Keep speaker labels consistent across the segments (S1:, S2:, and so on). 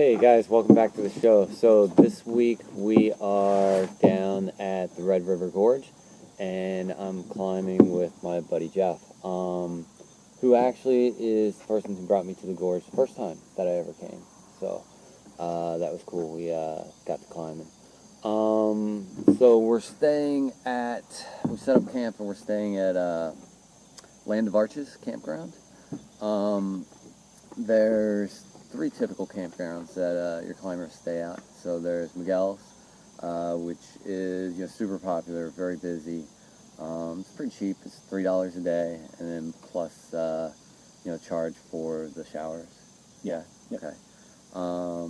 S1: Hey guys, welcome back to the show. So this week we are down at the Red River Gorge, and I'm climbing with my buddy Jeff, who actually is the person who brought me to the gorge the first time that I ever came. So that was cool. We got to climbing. So we set up camp and we're staying at Land of Arches campground. There's three typical campgrounds that your climbers stay at. So there's Miguel's, which is super popular, very busy. It's pretty cheap. It's $3 a day, and then plus charge for the showers.
S2: Yeah. Yep.
S1: Okay.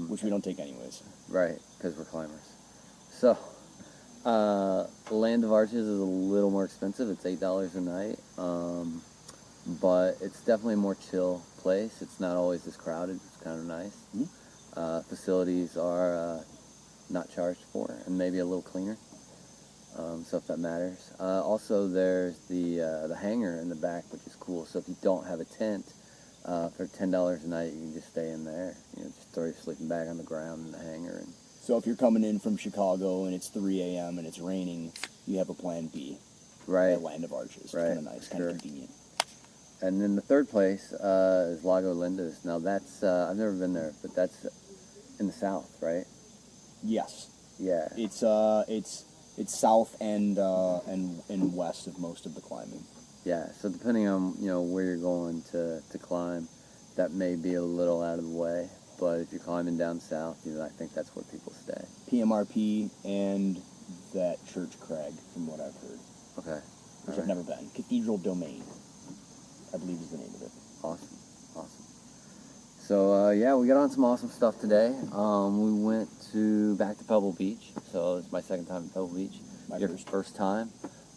S2: Which we don't take anyways.
S1: Right, because we're climbers. So Land of Arches is a little more expensive. It's $8 a night. But it's definitely a more chill place. It's not always this crowded. It's kind of nice.
S2: Mm-hmm.
S1: Facilities are not charged for, and maybe a little cleaner. So if that matters. Also, there's the hangar in the back, which is cool. So if you don't have a tent, for $10 a night, you can just stay in there. Just throw your sleeping bag on the ground in the hangar. And
S2: so if you're coming in from Chicago and it's 3 a.m. and it's raining, you have a plan B.
S1: Right.
S2: At Land of Arches.
S1: Right.
S2: Kind of nice, kind of convenient.
S1: And then the third place is Lago Lindas. Now that's I've never been there, but that's in the south, right?
S2: Yes.
S1: Yeah.
S2: It's south and west of most of the climbing.
S1: Yeah. So depending on where you're going to climb, that may be a little out of the way. But if you're climbing down south, I think that's where people stay.
S2: PMRP and that Church Crag, from what I've heard.
S1: Okay.
S2: Which I've never been. Cathedral Domain, I believe is the name of it.
S1: Awesome. So, we got on some awesome stuff today. We went back to Pebble Beach. So, it's my second time at Pebble Beach. Your first time.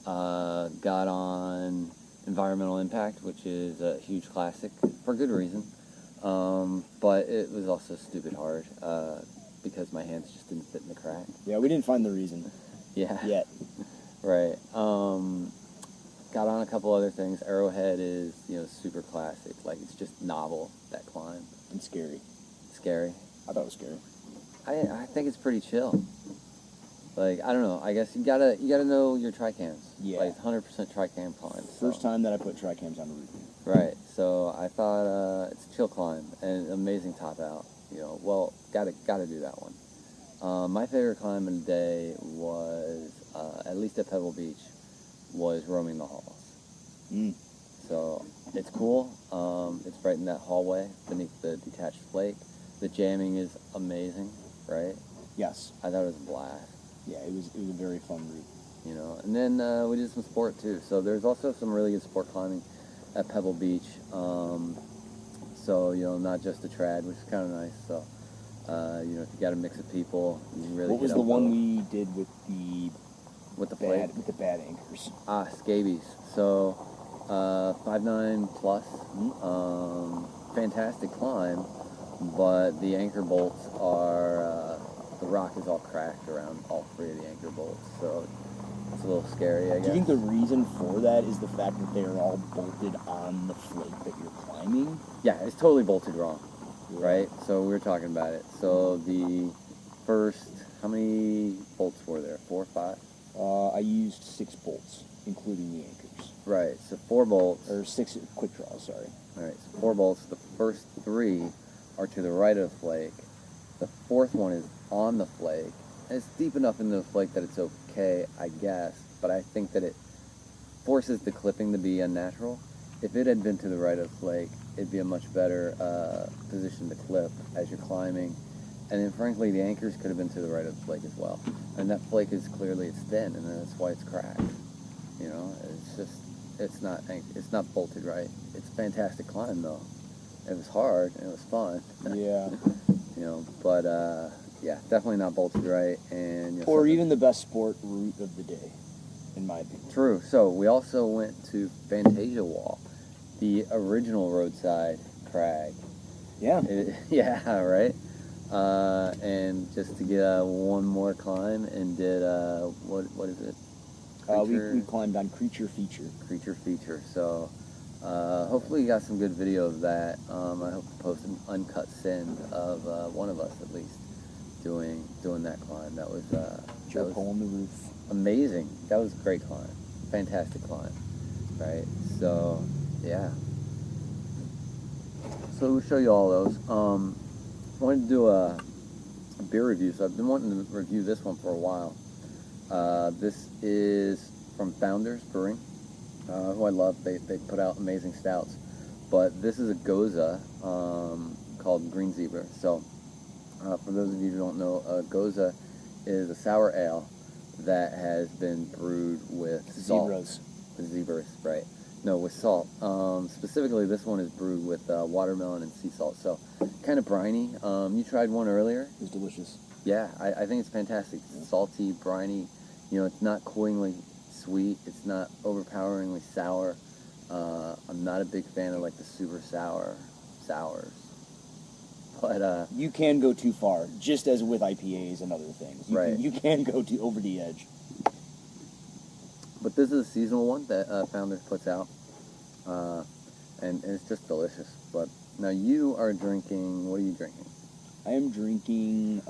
S1: Got on Environmental Impact, which is a huge classic, for good reason. But it was also stupid hard, because my hands just didn't fit in the crack.
S2: Yeah, we didn't find the reason.
S1: Yeah.
S2: Yet.
S1: Right. Got on a couple other things. Arrowhead is, super classic. Like, it's just novel, that climb.
S2: And scary.
S1: Scary.
S2: I thought it was scary.
S1: I think it's pretty chill. Like, I don't know. I guess you gotta know your tricams.
S2: Yeah.
S1: Like, 100% tricam climb.
S2: First time that I put tricams on the roof.
S1: Right. So I thought it's a chill climb and amazing top out. Gotta do that one. My favorite climb of the day was, at least at Pebble Beach, was roaming the halls. So it's cool. It's right in that hallway beneath the detached flake. The jamming is amazing, right?
S2: Yes.
S1: I thought it was a blast.
S2: Yeah, it was a very fun route.
S1: And then we did some sport too. So there's also some really good sport climbing at Pebble Beach. So not just the trad, which is kind of nice. So if you got a mix of people, you can really.
S2: What was the one we did with the bad anchors?
S1: Scabies. So 5'9" plus, fantastic climb, but the anchor bolts are the rock is all cracked around all three of the anchor bolts, so it's a little scary, I guess.
S2: Do you think the reason for that is the fact that they are all bolted on the flake that you're climbing?
S1: Yeah, it's totally bolted wrong, right? So we were talking about it. So the first, how many bolts were there? 4 or 5?
S2: I used 6 bolts, including the anchors.
S1: Right, so 4 bolts.
S2: Or 6 quick draws, sorry.
S1: All right, so 4 bolts. The first 3 are to the right of the flake. The fourth one is on the flake. And it's deep enough into the flake that it's okay, I guess, but I think that it forces the clipping to be unnatural. If it had been to the right of the flake, it'd be a much better position to clip as you're climbing. And then, frankly, the anchors could have been to the right of the flake as well. And that flake is clearly, it's thin, and that's why it's cracked. It's just, it's not bolted right. It's a fantastic climb, though. It was hard, and it was fun.
S2: Yeah.
S1: But, definitely not bolted right. And
S2: or even the best sport route of the day, in my opinion.
S1: True. So we also went to Fantasia Wall, the original roadside crag.
S2: Yeah.
S1: Yeah, right? And just to get one more climb and did, what is it?
S2: We climbed on Creature Feature.
S1: Creature Feature. So Hopefully you got some good video of that. I hope to post an uncut send of one of us at least doing that climb. That was
S2: Joe on the roof.
S1: amazing. That was a great climb, fantastic climb, right? So yeah. So we'll show you all those. I wanted to do a beer review, so I've been wanting to review this one for a while. This is from Founders Brewing, who I love. They put out amazing stouts, but this is a Goza called Green Zebra. So for those of you who don't know, Goza is a sour ale that has been brewed with salt. Zebras, right? No, with salt. Specifically, this one is brewed with watermelon and sea salt, so kind of briny. You tried one earlier.
S2: It was delicious.
S1: Yeah, I think it's fantastic. It's salty, briny. You know, it's not cloyingly sweet. It's not overpoweringly sour. I'm not a big fan of like the super sours. But
S2: you can go too far, just as with IPAs and other things. You can go over the edge.
S1: But this is a seasonal one that Founders puts out, and it's just delicious. But now you are drinking. What are you drinking?
S2: I am drinking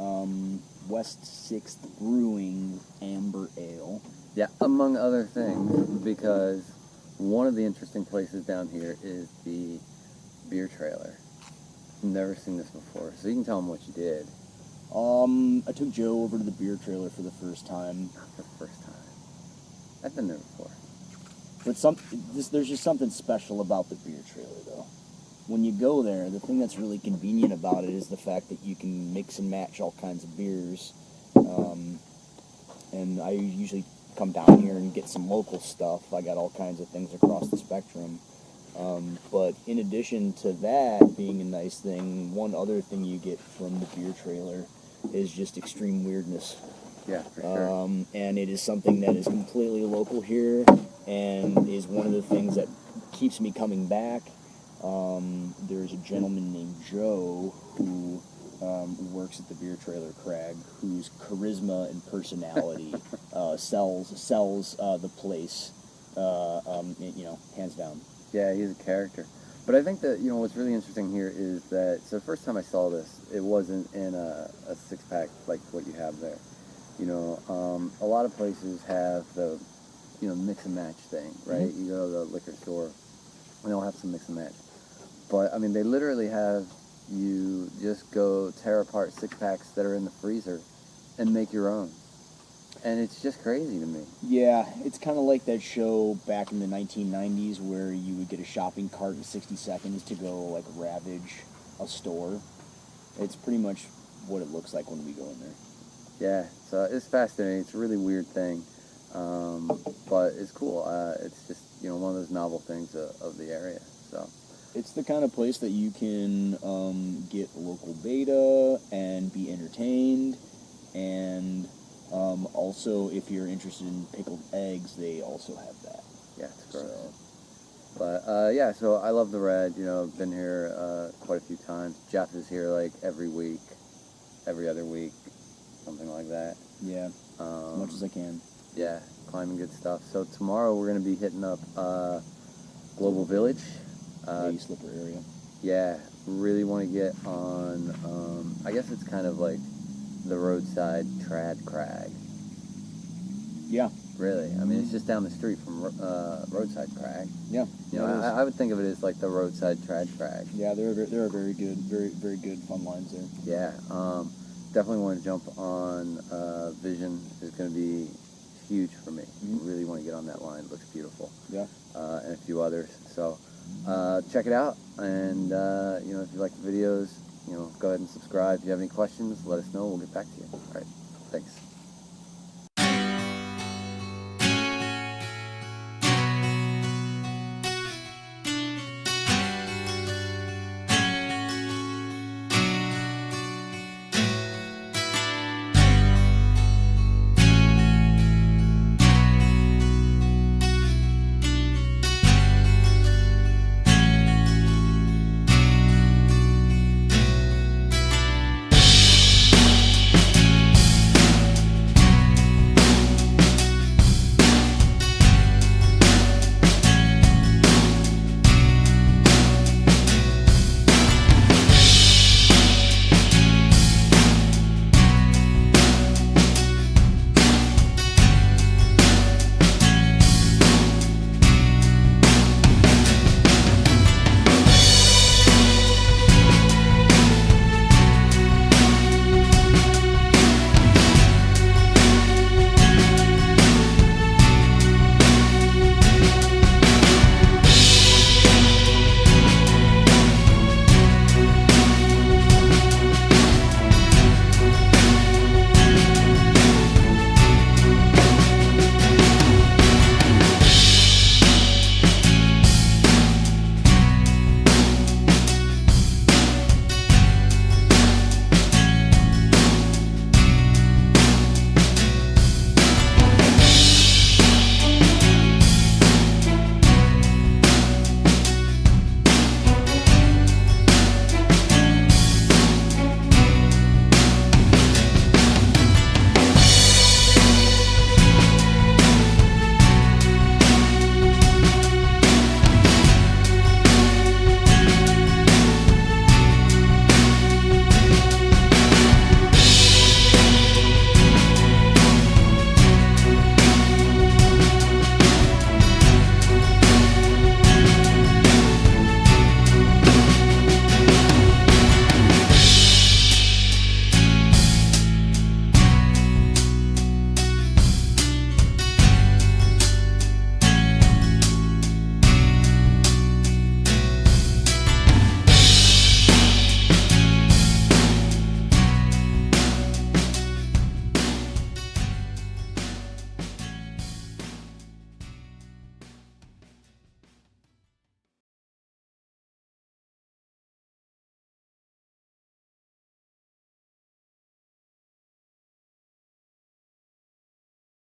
S2: West 6th Brewing Amber Ale.
S1: Yeah, among other things, because one of the interesting places down here is the beer trailer. Never seen this before, so you can tell them what you did.
S2: I took Joe over to the beer trailer for the first time.
S1: Not for the first time. I've been there before.
S2: But there's just something special about the beer trailer, though. When you go there, the thing that's really convenient about it is the fact that you can mix and match all kinds of beers. And I usually come down here and get some local stuff. I got all kinds of things across the spectrum. But in addition to that being a nice thing, one other thing you get from the beer trailer is just extreme weirdness.
S1: Yeah, for sure.
S2: And it is something that is completely local here and is one of the things that keeps me coming back. There's a gentleman named Joe who works at the beer trailer Crag, whose charisma and personality sells the place, hands down.
S1: Yeah, he's a character. But I think that, what's really interesting here is that, so the first time I saw this, it wasn't in a six-pack like what you have there. A lot of places have the, mix and match thing, right?
S2: Mm-hmm.
S1: You go to the liquor store, and they'll have some mix and match. But, I mean, they literally have you just go tear apart six-packs that are in the freezer and make your own. And it's just crazy to me.
S2: Yeah, it's kind of like that show back in the 1990s where you would get a shopping cart in 60 seconds to go, like, ravage a store. It's pretty much what it looks like when we go in there.
S1: Yeah, so it's fascinating. It's a really weird thing, but it's cool. It's just, one of those novel things of the area, so.
S2: It's the kind of place that you can get local beta and be entertained, and also if you're interested in pickled eggs, they also have that.
S1: Yeah, it's gross. But so I love the red. I've been here quite a few times. Jeff is here like every week, every other week, something like that.
S2: Yeah, as much as I can.
S1: Yeah, climbing good stuff. So tomorrow we're going to be hitting up Global Village.
S2: Slipper area.
S1: Yeah, really want to get on, I guess it's kind of like the roadside trad crag.
S2: Yeah.
S1: Really, I mean, it's just down the street from roadside crag.
S2: Yeah.
S1: I would think of it as like the roadside trad crag.
S2: Yeah, there are very good, very good fun lines there.
S1: Yeah, definitely want to jump on Vision. Is going to be huge for me.
S2: Mm-hmm.
S1: Really want to get on that line. It looks beautiful.
S2: Yeah.
S1: And a few others. So check it out. And if you like the videos, go ahead and subscribe. If you have any questions, let us know. We'll get back to you. All right. Thanks.